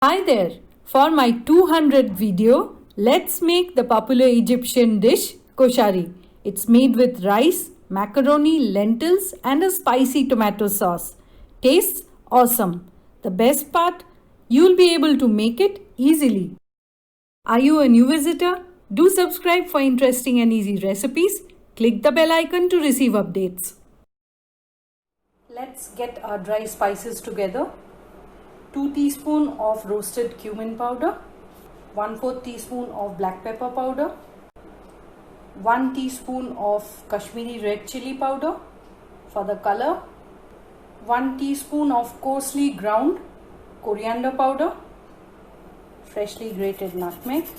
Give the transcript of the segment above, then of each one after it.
Hi there! For my 200th video, let's make the popular Egyptian dish koshari. It's made with rice, macaroni, lentils and a spicy tomato sauce. Tastes awesome. The best part, you'll be able to make it easily. Are you a new visitor? Do subscribe for interesting and easy recipes. Click the bell icon to receive updates. Let's get our dry spices together. 2 teaspoons of roasted cumin powder, 1/4 teaspoon of black pepper powder, 1 teaspoon of Kashmiri red chili powder for the color, 1 teaspoon of coarsely ground coriander powder, freshly grated nutmeg,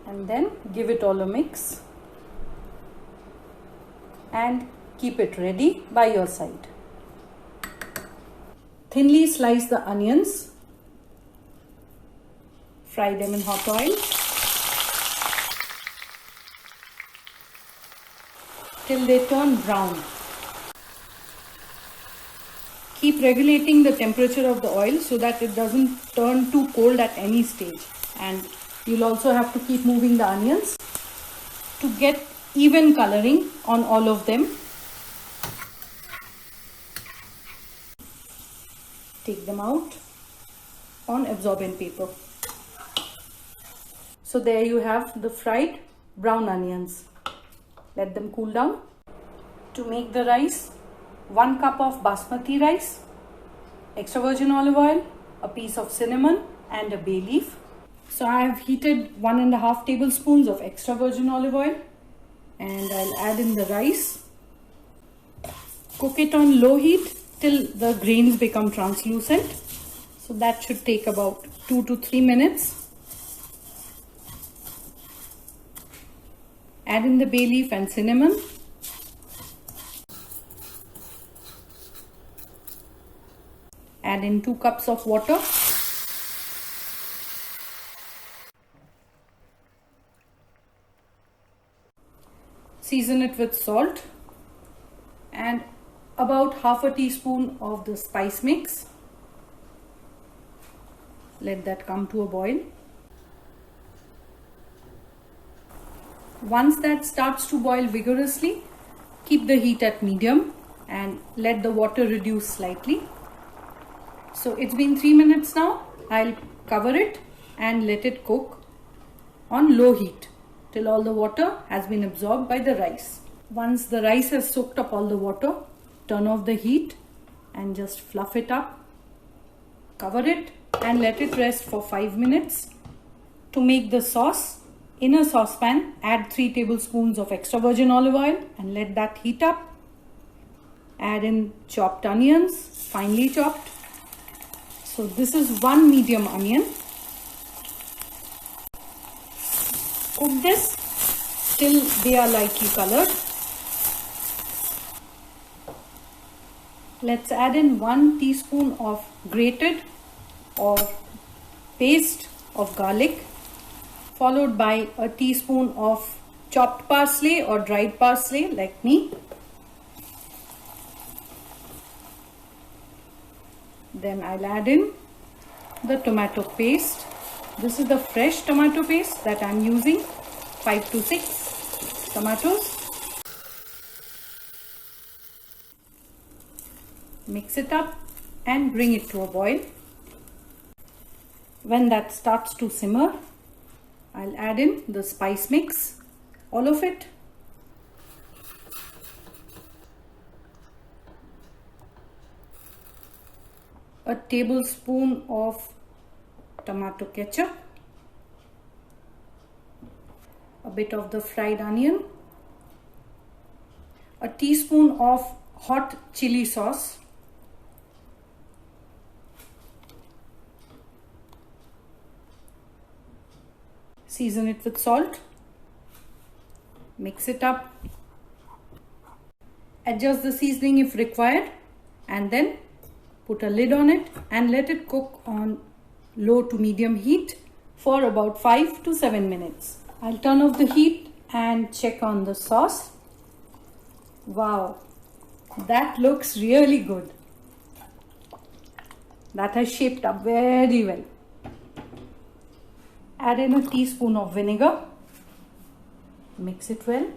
and then give it all a mix and keep it ready by your side. Thinly slice the onions. Fry them in hot oil till they turn brown. Keep regulating the temperature of the oil so that it doesn't turn too cold at any stage, and you'll also have to keep moving the onions to get even coloring on all of them. Take them out on absorbent paper. So there you have the fried brown onions. Let them cool down. To make the rice, 1 cup of basmati rice, extra virgin olive oil, a piece of cinnamon and a bay leaf. So I have heated 1.5 tablespoons of extra virgin olive oil. And I'll add in the rice. Cook it on low heat till the grains become translucent. So that should take about 2 to 3 minutes. Add in the bay leaf and cinnamon. Add in 2 cups of water. Season it with salt and about 1/2 teaspoon of the spice mix. Let that come to a boil. Once that starts to boil vigorously, keep the heat at medium and let the water reduce slightly. So it's been 3 minutes now. I'll cover it and let it cook on low heat till all the water has been absorbed by the rice. Once the rice has soaked up all the water, turn off the heat and just fluff it up. Cover it and let it rest for 5 minutes. To make the sauce, in a saucepan, add 3 tablespoons of extra virgin olive oil and let that heat up. Add in chopped onions, finely chopped. So this is 1 medium onion. Cook this till they are lightly colored. Let's add in 1 teaspoon of grated or paste of garlic, followed by a teaspoon of chopped parsley or dried parsley like me. Then I'll add in the tomato paste. This is the fresh tomato paste that I'm using, 5 to 6 tomatoes. Mix it up and bring it to a boil. When that starts to simmer, I'll add in the spice mix, all of it. A tablespoon of tomato ketchup, a bit of the fried onion, a teaspoon of hot chili sauce, season it with salt, mix it up, adjust the seasoning if required, and then put a lid on it and let it cook on low to medium heat for about 5 to 7 minutes. I'll turn off the heat and check on the sauce. Wow, that looks really good. That has shaped up very well. Add in a teaspoon of vinegar. Mix it well.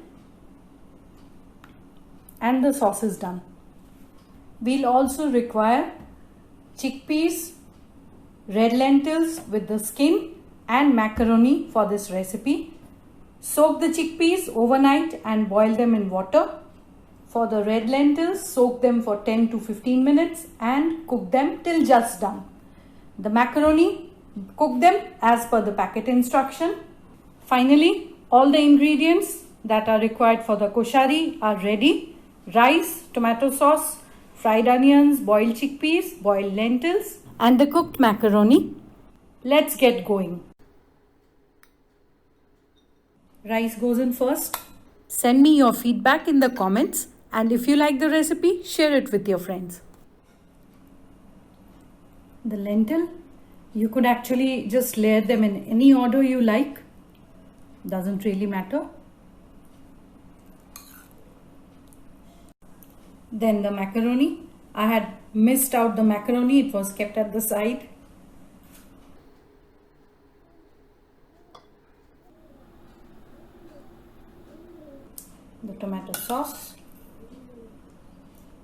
And the sauce is done. We'll also require chickpeas, red lentils with the skin and macaroni for this recipe. Soak the chickpeas overnight and boil them in water. For the red lentils, soak them for 10 to 15 minutes and cook them till just done. The macaroni, cook them as per the packet instruction. Finally, all the ingredients that are required for the koshari are ready. Rice, tomato sauce, fried onions, boiled chickpeas, boiled lentils and the cooked macaroni. Let's get going. Rice goes in first. Send me your feedback in the comments, and if you like the recipe, share it with your friends. The lentil, you could actually just layer them in any order you like. Doesn't really matter. Then the macaroni. I had missed out the macaroni, it was kept at the side. The tomato sauce.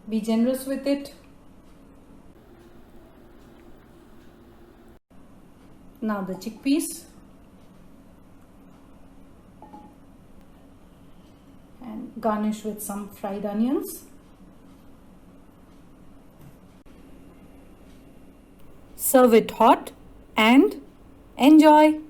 Be generous with it. Now the chickpeas. And garnish with some fried onions. Serve it hot and enjoy.